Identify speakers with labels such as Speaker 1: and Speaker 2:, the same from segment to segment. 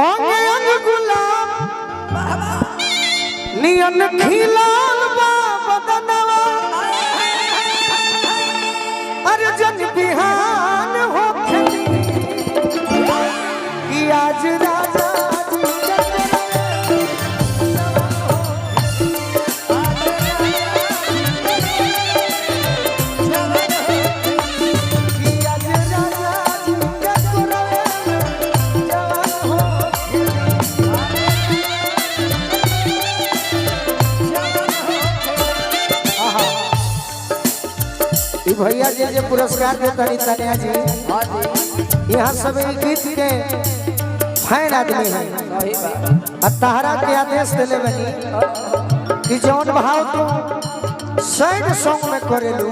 Speaker 1: अंगे अंग गुलाब नियन खिलाल बा बदनवा अरे जन बिहान होखे कि आज राजा भैया जी पुरस्कार देता तनिया जी यहाँ सब गीत के फैन आदमी है तहरा के आदेश दिले बनी कि जौन भाव तुम सैड सॉन्ग में करेलू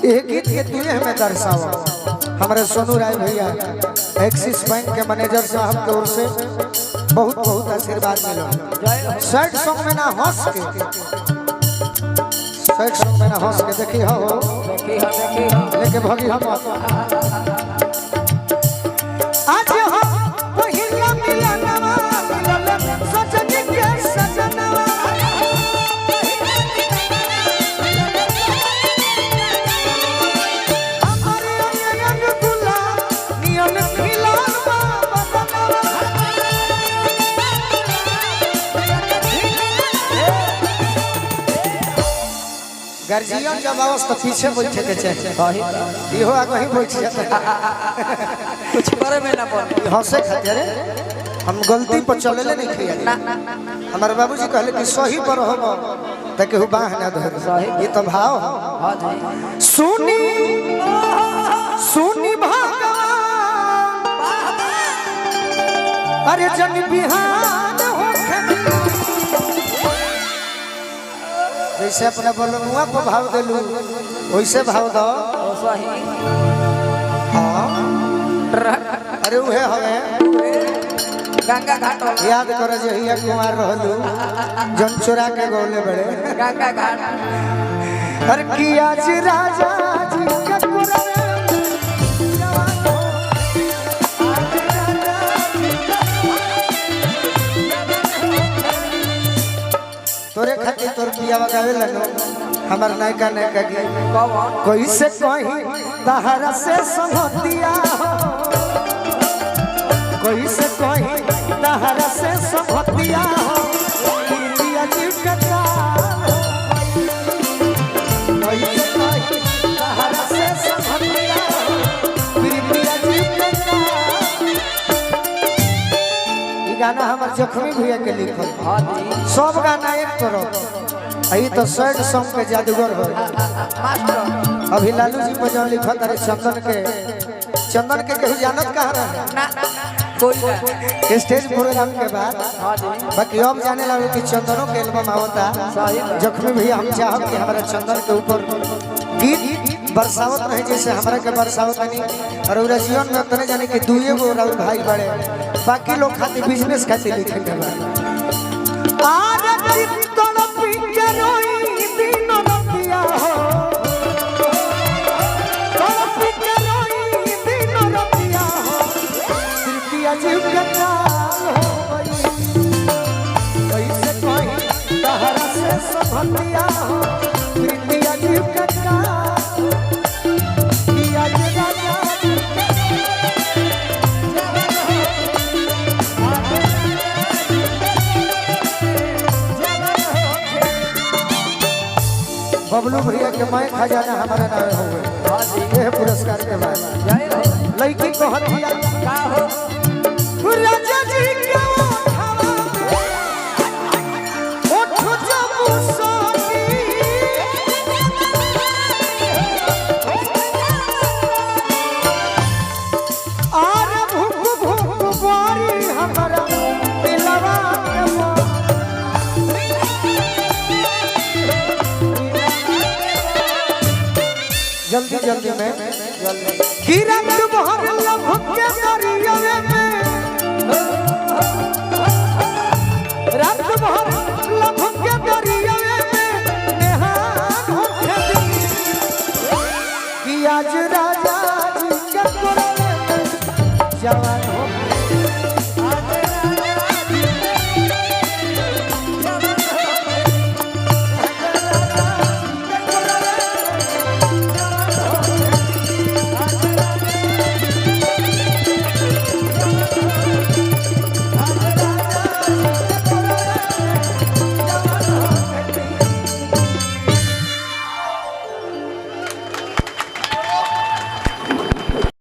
Speaker 1: ये गीत के तुझे हमें दर्शावा। हमारे सोनू राय भैया एक्सिस बैंक के मैनेजर साहब की ओर से बहुत बहुत आशीर्वाद मिला। सैड सॉन्ग में ना हंस के सैड सॉन्ग में ना हंस के देखी हो लेके भगी हम आज हो पहिला मिलनवा मिलल सजनी के सजनवा हमारे अंग गुलाब नियन खिलाल बा गर्जियन जब आवस तो पीछे बैठे के चाहिए इहो आगे ही बैठ जाता
Speaker 2: कुछ करे में ना पड़े
Speaker 1: हंसे खातिर हम गलती पर चलेले नहीं खिया हमारे बाबूजी कहले कि सही पर हो ताकि हु बाह ना धर ये तो भाव
Speaker 2: हां जी
Speaker 1: सुनी सुनी भगवान अरे जन बिहान होखे जैसे अपना बलनुआ पर भाव देलू वैसे भाव दो हाँ अरे उहे हवे
Speaker 2: गंगा घाट
Speaker 1: याद करो जे हिया कुमार रहलू जन चोरा के गोले बड़े
Speaker 2: गंगा घाट
Speaker 1: अरे कि आज राजा जी के कुरवे जवान हो आज राजा जी तोरे खातिर तोर पिया गावे लगो हमर नायका नायका की कोई से कहीं तहरा से संगतिया कोई से कहीं तहरा से संगतिया पिया जी के कोई से कहीं तहरा से संगतिया पिया जी के ई गाना हमर जख्मी भैया के लिखल सब गाना एक तरह यही तो सैड सॉन्ग के जादूगर हो अभी लालू जी पर जब लिखा तारे चंदन के कहीं जानत कहाँ रहे
Speaker 2: कोई
Speaker 1: स्टेज प्रोग्राम के बाद बाकी अब जाने लगे कि चंदनों के एल्बम आवता जख्मी भैया हम चाहब कि हमारे चंदन के ऊपर गीत बरसावत नहीं जैसे हमारे के बरसावत नहीं और जीवन में उतने जाने कि दुए गो राहुल भाई बड़े बाकी लोग खातिर बिजनेस खातिर लिखे के बाद बबलू भैया के मैं खजाना हमारा नाम हो गए पुरस्कार के बाद लड़की को हथिया
Speaker 2: का हो
Speaker 1: राजा जी के ओठो जब सोती आर भूख भूख बारी हमारा दिलवा जल्दी जल्दी में किरण बहर लभ के दरिया में रात बहर लभ के दरिया में नेहान होके कि आज राजा जी के कोरे में जवान हो